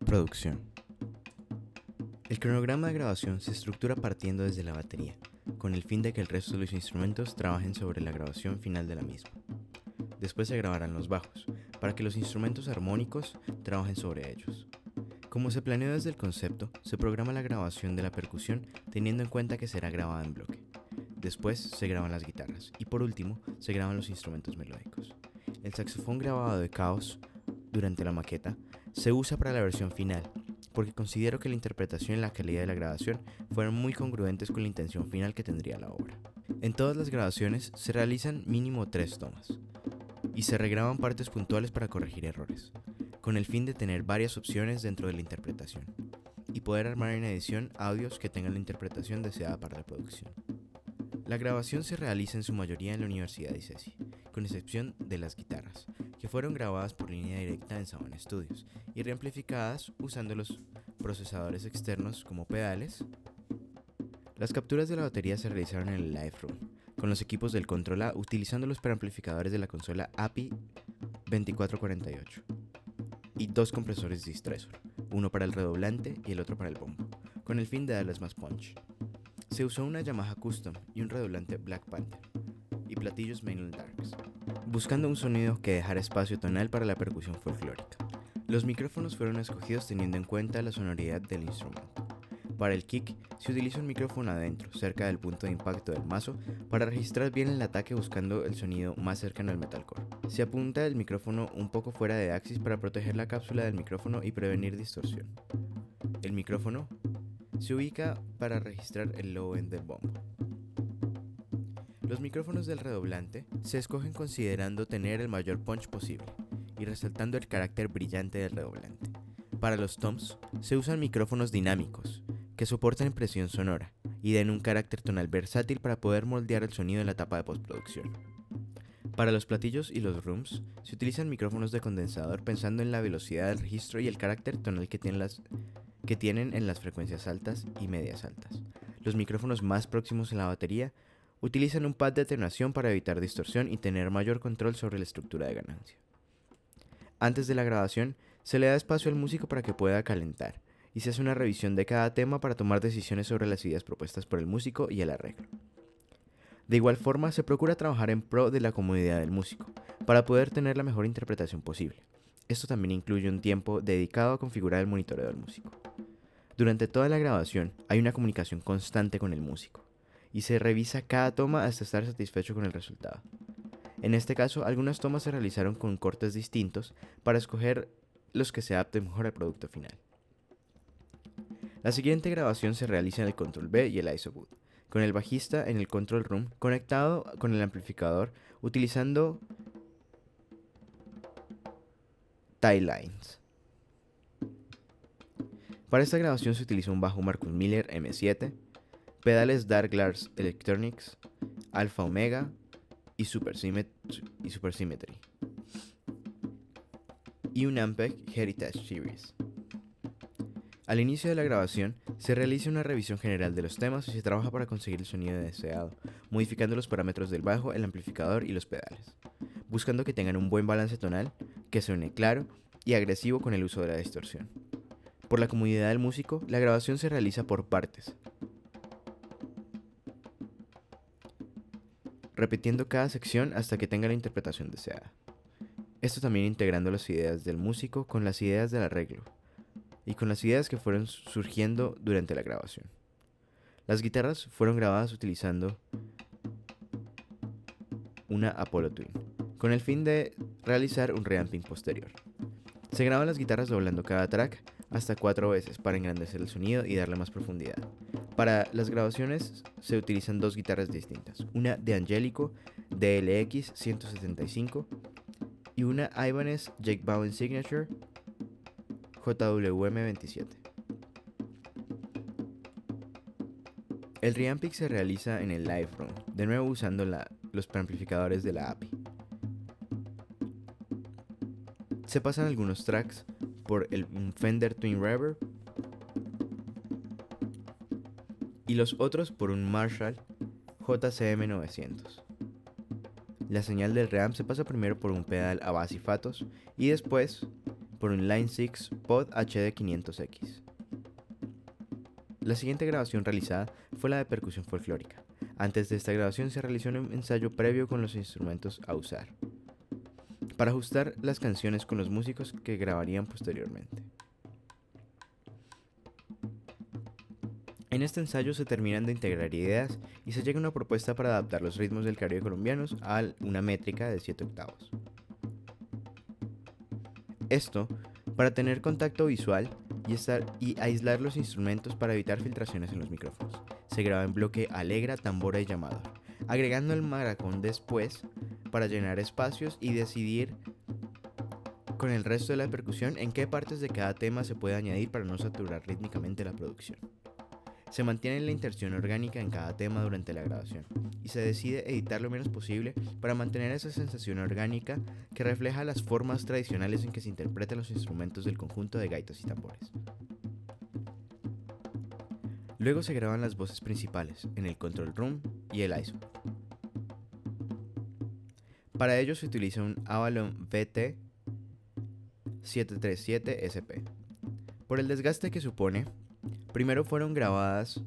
Producción. El cronograma de grabación se estructura partiendo desde la batería, con el fin de que el resto de los instrumentos trabajen sobre la grabación final de la misma. Después se grabarán los bajos, para que los instrumentos armónicos trabajen sobre ellos. Como se planeó desde el concepto, se programa la grabación de la percusión teniendo en cuenta que será grabada en bloque. Después se graban las guitarras y por último se graban los instrumentos melódicos. El saxofón grabado de Chaos durante la maqueta se usa para la versión final, porque considero que la interpretación y la calidad de la grabación fueron muy congruentes con la intención final que tendría la obra. En todas las grabaciones se realizan mínimo 3 tomas, y se regraban partes puntuales para corregir errores, con el fin de tener varias opciones dentro de la interpretación, y poder armar en edición audios que tengan la interpretación deseada para la producción. La grabación se realiza en su mayoría en la Universidad de ICESI, con excepción de las guitarras, que fueron grabadas por línea directa en Saban Studios y reamplificadas usando los procesadores externos como pedales. Las capturas de la batería se realizaron en el Live Room, con los equipos del Control A utilizando los preamplificadores de la consola API 2448 y 2 compresores Distressor, uno para el redoblante y el otro para el bombo, con el fin de darles más punch. Se usó una Yamaha Custom y un redoblante Black Panther y platillos Mainland Darks, buscando un sonido que dejara espacio tonal para la percusión folclórica. Los micrófonos fueron escogidos teniendo en cuenta la sonoridad del instrumento. Para el kick se utiliza un micrófono adentro, cerca del punto de impacto del mazo, para registrar bien el ataque buscando el sonido más cercano al metalcore. Se apunta el micrófono un poco fuera de axis para proteger la cápsula del micrófono y prevenir distorsión. El micrófono se ubica para registrar el low end del bombo. Los micrófonos del redoblante se escogen considerando tener el mayor punch posible y resaltando el carácter brillante del redoblante. Para los toms se usan micrófonos dinámicos que soportan presión sonora y den un carácter tonal versátil para poder moldear el sonido en la etapa de postproducción. Para los platillos y los rooms se utilizan micrófonos de condensador pensando en la velocidad del registro y el carácter tonal que tienen en las frecuencias altas y medias altas. Los micrófonos más próximos a la batería utilizan un pad de atenuación para evitar distorsión y tener mayor control sobre la estructura de ganancia. Antes de la grabación, se le da espacio al músico para que pueda calentar, y se hace una revisión de cada tema para tomar decisiones sobre las ideas propuestas por el músico y el arreglo. De igual forma, se procura trabajar en pro de la comodidad del músico, para poder tener la mejor interpretación posible. Esto también incluye un tiempo dedicado a configurar el monitoreo del músico. Durante toda la grabación hay una comunicación constante con el músico, y se revisa cada toma hasta estar satisfecho con el resultado. En este caso, algunas tomas se realizaron con cortes distintos para escoger los que se adapten mejor al producto final. La siguiente grabación se realiza en el Control B y el ISO Booth, con el bajista en el Control Room conectado con el amplificador utilizando tie lines. Para esta grabación se utilizó un bajo Marcus Miller M7, pedales Dark Glass Electronics, Alpha Omega y Super Symmetry, y un Ampeg Heritage Series. Al inicio de la grabación, se realiza una revisión general de los temas y se trabaja para conseguir el sonido deseado, modificando los parámetros del bajo, el amplificador y los pedales, buscando que tengan un buen balance tonal, que suene claro y agresivo con el uso de la distorsión. Por la comodidad del músico, la grabación se realiza por partes, repitiendo cada sección hasta que tenga la interpretación deseada. Esto también integrando las ideas del músico con las ideas del arreglo y con las ideas que fueron surgiendo durante la grabación. Las guitarras fueron grabadas utilizando una Apollo Twin, con el fin de realizar un reamping posterior. Se graban las guitarras doblando cada track hasta 4 veces para engrandecer el sonido y darle más profundidad. Para las grabaciones se utilizan 2 guitarras distintas, una de Angelico DLX 175 y una Ibanez Jake Bowen Signature JWM27. El reamping se realiza en el Live Room, de nuevo usando los preamplificadores de la API. Se pasan algunos tracks por un Fender Twin Reverb y los otros por un Marshall JCM900. La señal del reamp se pasa primero por un pedal a base y fatos y después por un Line 6 Pod HD500X. La siguiente grabación realizada fue la de percusión folclórica. Antes de esta grabación se realizó un ensayo previo con los instrumentos a usar, para ajustar las canciones con los músicos que grabarían posteriormente. En este ensayo se terminan de integrar ideas y se llega a una propuesta para adaptar los ritmos del Caribe colombianos a una métrica de 7 octavos. Esto para tener contacto visual y aislar los instrumentos para evitar filtraciones en los micrófonos. Se graba en bloque alegra, tambora y llamador, agregando el maracón después para llenar espacios y decidir con el resto de la percusión en qué partes de cada tema se puede añadir para no saturar rítmicamente la producción. Se mantiene la inserción orgánica en cada tema durante la grabación y se decide editar lo menos posible para mantener esa sensación orgánica que refleja las formas tradicionales en que se interpretan los instrumentos del conjunto de gaitas y tambores. Luego se graban las voces principales en el control room y el ISO. Para ello se utiliza un Avalon VT737SP. Por el desgaste que supone, primero fueron grabadas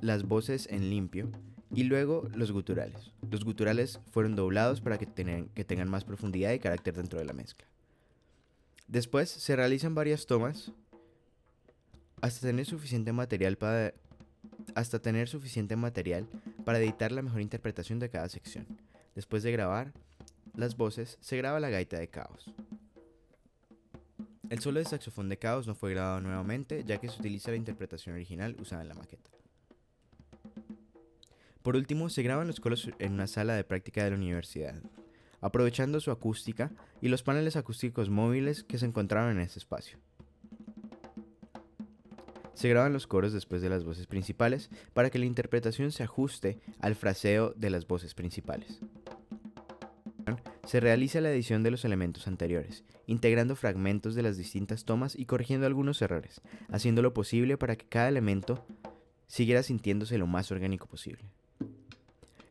las voces en limpio y luego los guturales. Los guturales fueron doblados para que tengan más profundidad y carácter dentro de la mezcla. Después se realizan varias tomas hasta tener suficiente material para editar la mejor interpretación de cada sección. Después de grabar las voces, se graba la gaita de Caos. El solo de saxofón de Caos no fue grabado nuevamente, ya que se utiliza la interpretación original usada en la maqueta. Por último, se graban los coros en una sala de práctica de la universidad, aprovechando su acústica y los paneles acústicos móviles que se encontraban en este espacio. Se graban los coros después de las voces principales para que la interpretación se ajuste al fraseo de las voces principales. Se realiza la edición de los elementos anteriores, integrando fragmentos de las distintas tomas y corrigiendo algunos errores, haciendo lo posible para que cada elemento siguiera sintiéndose lo más orgánico posible.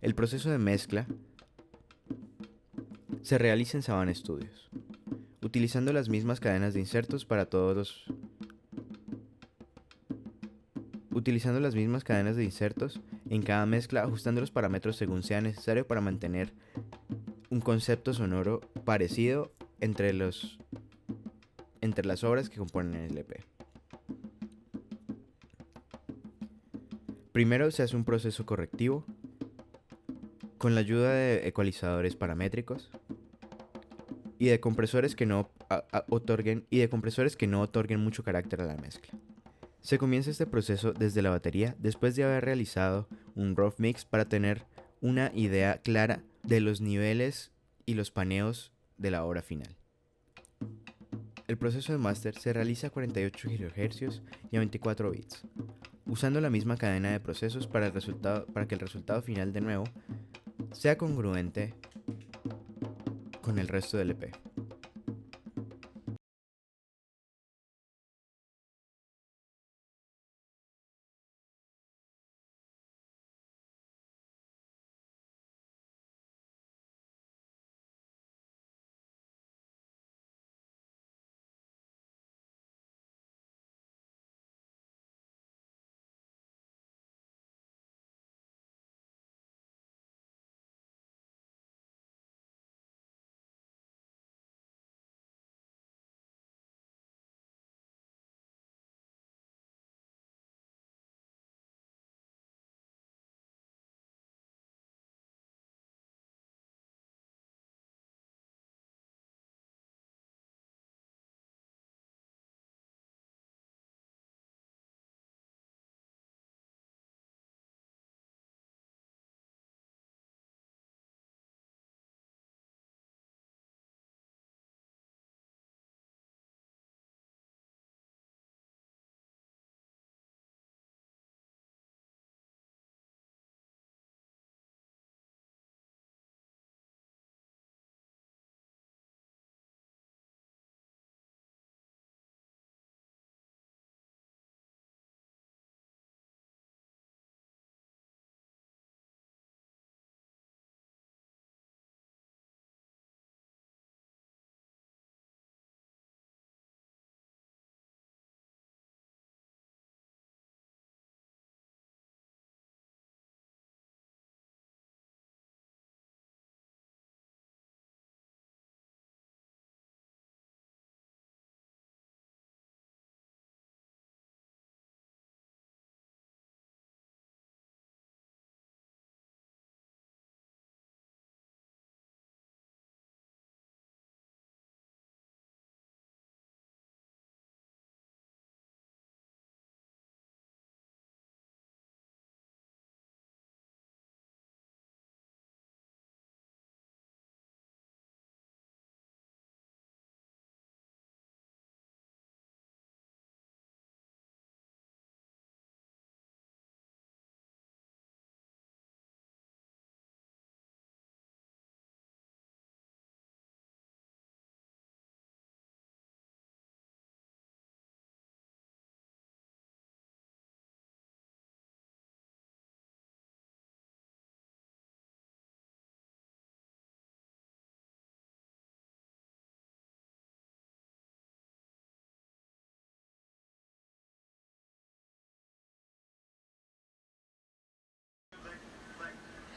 El proceso de mezcla se realiza en Savannah Studios, utilizando las mismas cadenas de insertos en cada mezcla, ajustando los parámetros según sea necesario para mantener un concepto sonoro parecido entre las obras que componen el EP. Primero se hace un proceso correctivo con la ayuda de ecualizadores paramétricos y de compresores que no otorguen mucho carácter a la mezcla. Se comienza este proceso desde la batería después de haber realizado un rough mix para tener una idea clara de los niveles y los paneos de la obra final. El proceso de máster se realiza a 48 GHz y a 24 bits, usando la misma cadena de procesos para que el resultado final de nuevo sea congruente con el resto del EP.